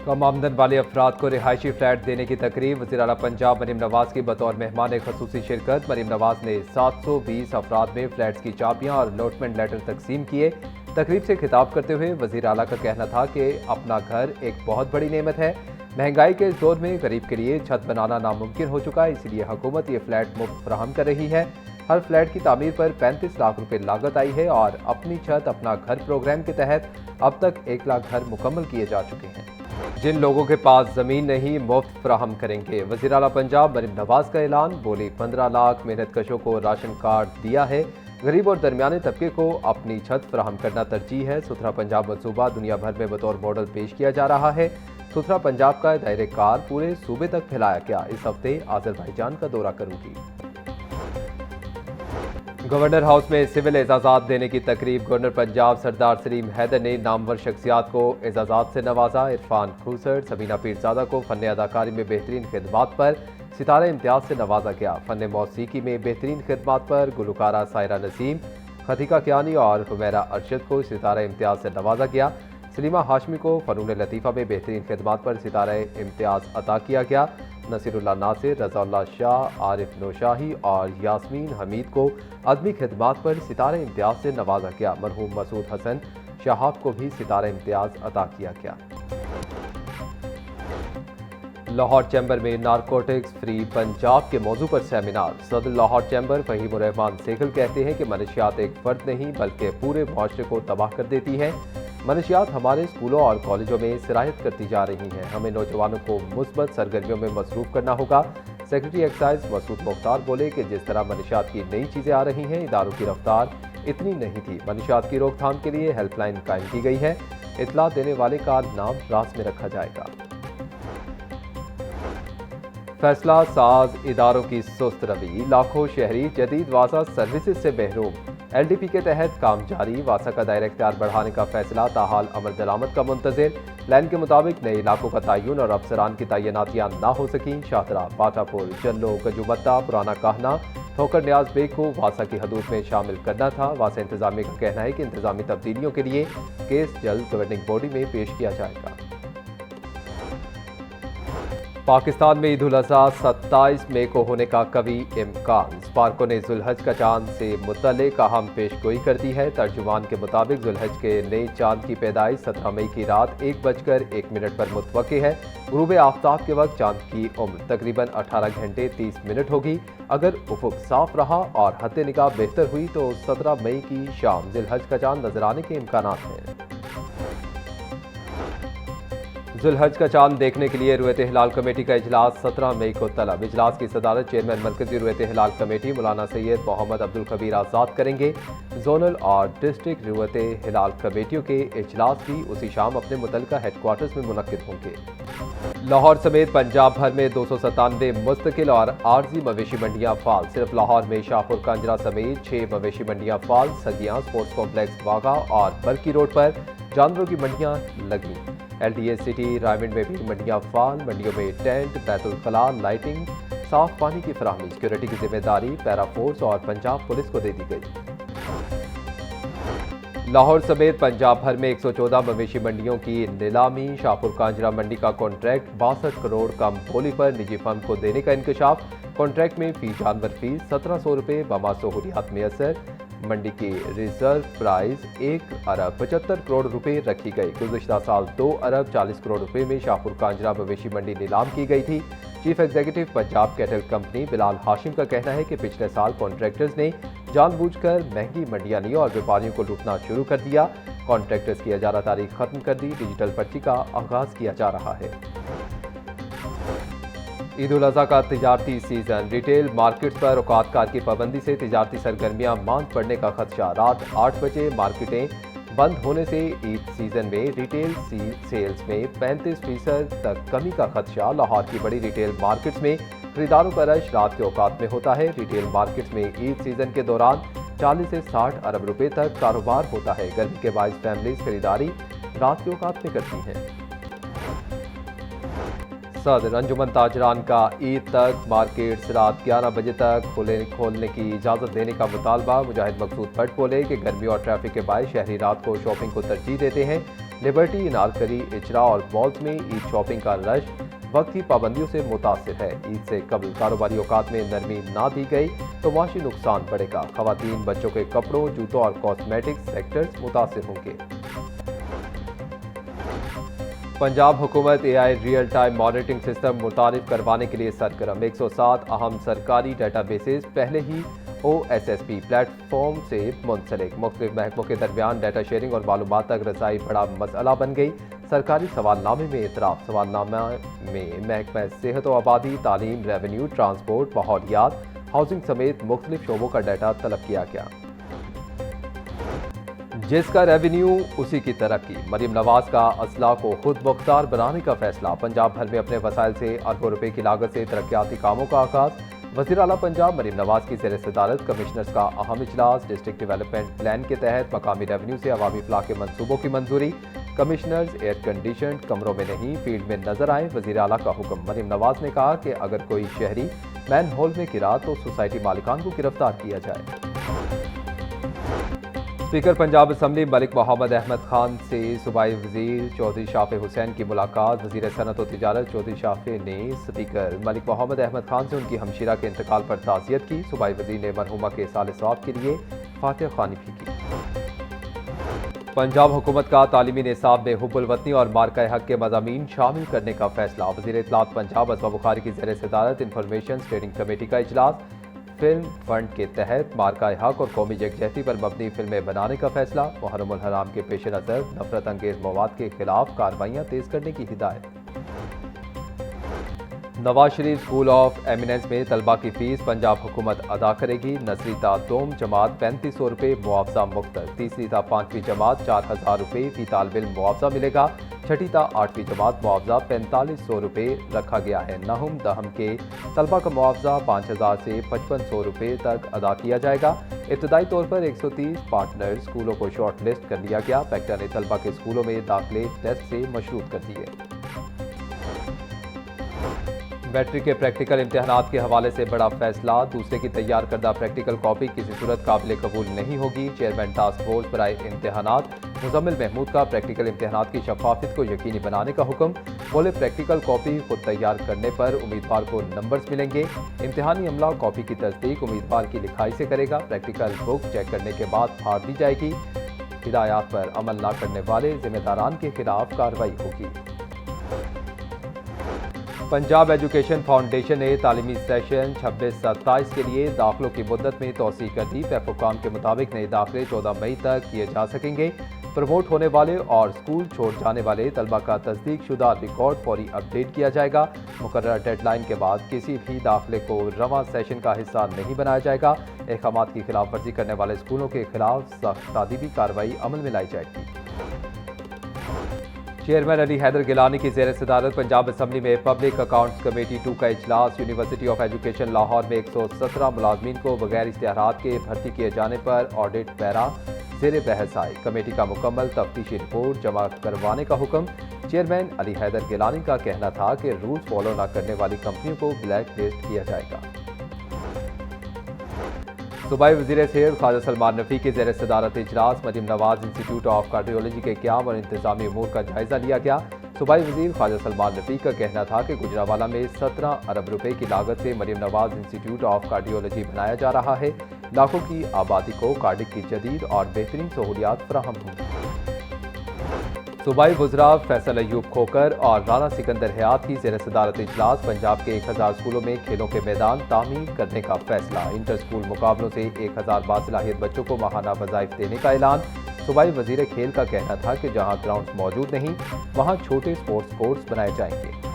कम आमदन वाले अफराद को रिहायशी फ्लैट देने की तकरीब। वज़ीर आला पंजाब मरीम नवाज की बतौर मेहमान खसूसी शिरकत। मरीम नवाज ने 720 अफराद में फ्लैट्स की चाबियां और अलॉटमेंट लेटर तकसीम किए। तकरीब से खिताब करते हुए वज़ीर आला का कहना था कि अपना घर एक बहुत बड़ी नेमत है। महंगाई के इस दौर में गरीब के लिए छत बनाना नामुमकिन हो चुका है, इसलिए हुकूमत ये फ्लैट मुफ्त फराहम कर रही है। हर फ्लैट की तामीर पर 35 लाख रुपए लागत आई है और अपनी छत अपना घर प्रोग्राम के तहत अब तक 1 लाख घर मुकम्मल किए जा चुके हैं। जिन लोगों के पास ज़मीन नहीं मुफ्त फराहम करेंगे। वज़ीर आला पंजाब मरीम नवाज का ऐलान। बोली 15 लाख मेहनत कशों को राशन कार्ड दिया है। गरीब और दरमियाने तबके को अपनी छत फराहम करना तरजीह है। सुथरा पंजाब मनसूबा दुनिया भर में बतौर मॉडल पेश किया जा रहा है। सुथरा पंजाब का दायरे कार पूरे सूबे तक फैलाया गया। इस हफ्ते आज़रबाईजान का दौरा करूंगी। गवर्नर हाउस में सिविल एजाज़ात देने की तकरीब। गवर्नर पंजाब सरदार सलीम हैदर ने नामवर शख्सियात को एजाज़ात से नवाजा। इरफान खूसर, सबीना पीरज़ादा को फ़न अदाकारी में बेहतरीन खिदमात पर सितारा इम्तियाज़ से नवाजा गया। फ़न मौसीकी में बेहतरीन खिदमात पर गुलकारा सायरा नसीम, खतीका कियानी और हुमैरा अरशद को सितारा इम्तियाज़ से नवाजा गया। सलीमा हाशमी को फ़नून लतीफ़ा में बेहतरीन खिदमात पर सितारा इम्तियाज़ अता किया गया। नसीरुल्लाह नासिर, रज़ाउल्लाह शाह, आरिफ नौशाही और यास्मीन हमीद को अदमी खिदमात पर सितारा इम्तियाज़ से नवाजा गया। मरहूम मसूद हसन शहाब को भी सितारा इम्तियाज़ अता किया गया। लाहौर चैम्बर में नारकोटिक्स फ्री पंजाब के मौजू पर सेमिनार। सदर लाहौर चैम्बर फहीमुर रहमान सेखल कहते हैं कि मनशियात एक फर्द नहीं बल्कि पूरे मुआशरे को तबाह कर देती है। मनशियात हमारे स्कूलों और कॉलेजों में सिरायत करती जा रही हैं। हमें नौजवानों को मुस्बत सरगर्मियों में मसरूफ करना होगा। सेक्रेटरी एक्साइज मसूद मुख्तार बोले कि जिस तरह मनशियात की नई चीज़ें आ रही हैं, इदारों की रफ्तार इतनी नहीं थी। मनशियात की रोकथाम के लिए हेल्पलाइन कायम की गई है। इतला देने वाले का नाम रास में रखा जाएगा। फैसला साज इदारों की सुस्त रवि। लाखों शहरी जदीद वासा सर्विसेज से महरूम। LDP के तहत काम जारी। वासा का दायरा इख्तियार बढ़ाने का फैसला ताहाल अमल दरामद का मुंतज़िर। प्लान के मुताबिक नए इलाकों का तयन और अफसरान की तैनातियां ना हो सकी। शाहतरा, बाटापुर, जल्लो, गजुमत्ता, पुराना कहना, ठोकर न्याज बेग को वासा की हदूद में शामिल करना था। वासा इंतजामिया का कहना है कि इंतजामी तब्दीलियों के लिए केस जल्द गवर्निंग बॉडी में पेश किया जाएगा। पाकिस्तान में ईद उल अज़हा 27 मई को होने का कवी इम्कान। स्पार्को ने जुल्हज का चांद से मुतल्लिक अहम पेशगोई कर दी है। तर्जुमान के मुताबिक जुल्हज के नए चांद की पैदाइश 17 मई की रात 1:01 पर मुतवक्के है। गुरूब आफ्ताब के वक्त चांद की उम्र तकरीबन 18 घंटे 30 मिनट होगी। अगर उफुक साफ रहा और हद निगाह बेहतर हुई तो 17 मई की शाम जुल्हज का चांद नजर आने के इम्कानात हैं। जुल्हज का चांद देखने के लिए रुयत हिलाल कमेटी का इजलास 17 मई को तलब। इजलास की सदारत चेयरमैन मरकजी रुयत हिलाल कमेटी मौलाना सैयद मोहम्मद अब्दुल कबीर आज़ाद करेंगे। जोनल और डिस्ट्रिक्ट रुयत हिलाल कमेटियों के इजलास भी उसी शाम अपने मुतल्लिका हेडक्वार्टर्स में मुनक्किद होंगे। लाहौर समेत पंजाब भर में 297 मुस्तकिल और आर्जी मवेशी मंडियां फाल। सिर्फ लाहौर में शाहपुर कांजरा समेत 6 मवेशी मंडियां फाल। सगियां, स्पोर्ट्स कॉम्प्लेक्स वाघा और बरकी रोड पर जानवरों की मंडियां लगी। LDA सिटी रायविंड में भी मंडियां फाल। मंडियों में टेंट, बैतुल खला, लाइटिंग, साफ पानी की फराहमी, सिक्योरिटी की जिम्मेदारी पैरा फोर्स और पंजाब पुलिस को दे दी गई। लाहौर समेत पंजाब भर में 114 मवेशी मंडियों की नीलामी। शाहपुर कांजरा मंडी का कॉन्ट्रैक्ट 62 करोड़ कम बोली पर निजी फर्म को देने का इंकशाफ। कॉन्ट्रैक्ट में फी जानवर फीस 1700 रुपये बमा सहूलियात मैसर। मंडी की रिजर्व प्राइस 1 अरब 75 करोड़ रुपए रखी गई। गुज़िश्ता साल 2 अरब 40 करोड़ रुपए में शाहपुर कांजरा मवेशी मंडी नीलाम की गई थी। Chief executive Punjab cattle company Bilal Hashim का कहना है कि पिछले साल कॉन्ट्रैक्टर्स ने जानबूझकर महंगी मंडियां ली और व्यापारियों को लूटना शुरू कर दिया। कॉन्ट्रैक्टर्स की इजारा तारीख खत्म कर दी। डिजिटल पर्ची का आगाज किया जा रहा है। ईद उल अज़हा का तिजारती सीजन। रिटेल मार्केट्स पर औकातकार की पाबंदी से तिजारती सरगर्मियां मांद पड़ने का खदशा। रात 8 बजे मार्केटें बंद होने से ईद सीजन में रिटेल सेल्स में 35% तक कमी का खदशा। लाहौर की बड़ी रिटेल मार्केट्स में खरीदारों का रश रात के औकात में होता है। रिटेल मार्केट्स में ईद सीजन के दौरान 40 से 60 अरब रुपए तक कारोबार होता है। गर्मी के बायस फैमिलीज खरीदारी रात के औकात में करती हैं। सदर अंजुमन ताजरान का ईद तक मार्केट्स रात 11 बजे तक खोलने की इजाज़त देने का मुतालबा। मुजाहिद मकसूद भट्ट बोले कि गर्मी और ट्रैफिक के बायस शहरी रात को शॉपिंग को तरजीह देते हैं। लिबर्टी, इनारकली, इचरा और मॉल्स में ईद शॉपिंग का रश वक्त की पाबंदियों से मुतासिर है। ईद से कबल कारोबारी औकात में नरमी ना दी गई तो माशी नुकसान बढ़ेगा। खवातीन, बच्चों के कपड़ों, जूतों और कॉस्मेटिक्स सेक्टर्स मुतासिर होंगे। पंजाब हुकूमत AI real time monitoring system मुतारिफ करवाने के लिए सरगर्म। 107 अहम सरकारी डेटाबेसेस पहले ही OSSP प्लेटफॉर्म से मुंसलिक। मुख्तलिफ महकमों के दरमियान डाटा शेयरिंग और मालूमात तक रसाई बड़ा मसला बन गई। सरकारी सवालनामे में इतराफ़। सवालनामा में महकमा सेहत व आबादी, तालीम, रेवेन्यू, ट्रांसपोर्ट, माहौलियात, हाउसिंग समेत मुख्तलिफ शोबों का डाटा तलब किया गया। जिसका रेवेन्यू उसी की तरक्की। मरीम नवाज का असला को खुद मुख्तार बनाने का फैसला। पंजाब भर में अपने वसाइल से अरबों रुपए की लागत से तरक्याती कामों का आगाज। वज़ीर आला पंजाब मरीम नवाज की ज़ेर सदारत कमिश्नर्स का अहम इजलास। डिस्ट्रिक्ट डेवलपमेंट प्लान के तहत मकामी रेवेन्यू से अवामी फलाह के मंसूबों की मंजूरी। कमिश्नर्स एयर कंडीशनड कमरों में नहीं, फील्ड में नजर आए। वज़ीर आला का हुक्म। मरीम नवाज ने कहा कि अगर कोई शहरी मैन होल में गिरा तो सोसाइटी मालिकान को गिरफ्तार किया जाए। स्पीकर पंजाब असम्बली मलिक मोहम्मद अहमद खान से सूबाई वजीर चौधरी शाफे हुसैन की मुलाकात। वजीर सनत व तिजारत चौधरी शाफे ने स्पीकर मलिक मोहम्मद अहमद खान से उनकी हमशीरा के इंतकाल पर ताज़ियत की। सूबाई वजीर ने मरहुमा के साले सवाब के लिए फातिहा ख्वानी भी की। पंजाब हुकूमत का तालीमी निसाब में हुब्बुल वतनी और मार्का हक के मज़ामीन शामिल करने का फैसला। वज़ीर इत्तलात पंजाब असमा बुखारी की ज़ेर सदारत इंफॉर्मेशन स्टेयरिंग कमेटी का इजलास। फिल्म फंड के तहत मार्का हक और कौमी यकजहती पर मबनी फिल्में बनाने का फैसला। मुहर्रम उल हराम के पेश नज़र नफरत अंगेज मवाद के खिलाफ कार्रवाइयाँ तेज करने की हिदायत। Nawaz Sharif school of eminence में तलबा की फीस पंजाब हुकूमत अदा करेगी। नर्सरी ता दोम जमात 3500 रुपये मुआवजा मुख्तर। तीसरी ता 5वीं जमात 4000 रुपये फी तालिब इल्म मुआवजा मिलेगा। छठी ता 8वीं जमात मुआवजा 4500 रुपये रखा गया है। नहुम दहम के तलबा का मुआवजा 5000 से 5500 रुपये तक अदा किया जाएगा। इब्तदाई तौर पर 130 पार्टनर स्कूलों को शॉर्ट लिस्ट कर लिया गया। पैक्टा ने तलबा के स्कूलों में दाखिले टेस्ट से मशरूत कर दिए। मैट्रिक के प्रैक्टिकल इम्तहानात के हवाले से बड़ा फैसला। दूसरे की तैयार करदा प्रैक्टिकल कॉपी किसी सूरत काबिल कबूल नहीं होगी। चेयरमैन टास्क फोर्स बराए इम्तहानात मुजम्मिल महमूद का प्रैक्टिकल इम्तहानात की शफाफियत को यकीनी बनाने का हुक्म। बोले प्रैक्टिकल कॉपी खुद तैयार करने पर उम्मीदवार को नंबर्स मिलेंगे। इम्तहानी अमला कॉपी की तस्दीक उम्मीदवार की लिखाई से करेगा। प्रैक्टिकल बुक चेक करने के बाद फाड़ दी जाएगी। हिदायत पर अमल न करने वाले जिम्मेदारान के खिलाफ कार्रवाई होगी। पंजाब एजुकेशन फाउंडेशन ने तालीमी सेशन 26-27 के लिए दाखिलों की मुद्दत में तोसी कर दी। पैफुकाम के मुताबिक नए दाखिले 14 मई तक किए जा सकेंगे। प्रमोट होने वाले और स्कूल छोड़ जाने वाले तलबा का तस्दीक शुदा रिकॉर्ड फौरी अपडेट किया जाएगा। मुकर्रर डेडलाइन के बाद किसी भी दाखिले को रवां सेशन का हिस्सा नहीं बनाया जाएगा। अहकामात की खिलाफ वर्जी करने वाले स्कूलों के खिलाफ सख्त तादीबी कार्रवाई अमल में लाई जाएगी। चेयरमैन अली हैदर गिलानी की ज़ेर सदारत पंजाब असम्बली में पब्लिक अकाउंट्स कमेटी 2 का इजलास। यूनिवर्सिटी ऑफ एजुकेशन लाहौर में 117 मुलाजमीन को बगैर इश्तिहारात के भर्ती किए जाने पर ऑडिट पैरा ज़ेर बहस आए। कमेटी का मुकम्मल तफ्तीशी रिपोर्ट जमा करवाने का हुक्म। चेयरमैन अली हैदर गिलानी का कहना था कि रूल्स फॉलो न करने वाली कंपनियों को ब्लैक लिस्ट किया जाएगा। सूबाई वज़ीर सेहत ख्वाजा सलमान नफ़ी की ज़ेर सदारत इजलास। Maryam Nawaz institute of cardiology के क़याम और इंतजामी अमूर का जायज़ा लिया गया। सूबाई वज़ीर ख्वाजा सलमान नफ़ी का कहना था कि गुजरावाला में 17 अरब रुपए की लागत से Maryam Nawaz institute of cardiology बनाया जा रहा है। लाखों की आबादी को कार्डिक की जदीद और बेहतरीन सहूलियात फराहम होंगी। सूबाई वज़रा फैसल अयूब खोकर और राना सिकंदर हयात की ज़ेर सदारत इजलास। पंजाब के 1000 स्कूलों में खेलों के मैदान तामीर करने का फैसला। इंटर स्कूल मुकाबलों से 1000 बासलाहियत बच्चों को माहाना वज़ाइफ देने का ऐलान। सूबाई वज़ीर खेल का कहना था कि जहां ग्राउंड्स मौजूद नहीं वहां छोटे स्पोर्ट्स कोर्ट्स बनाए जाएंगे।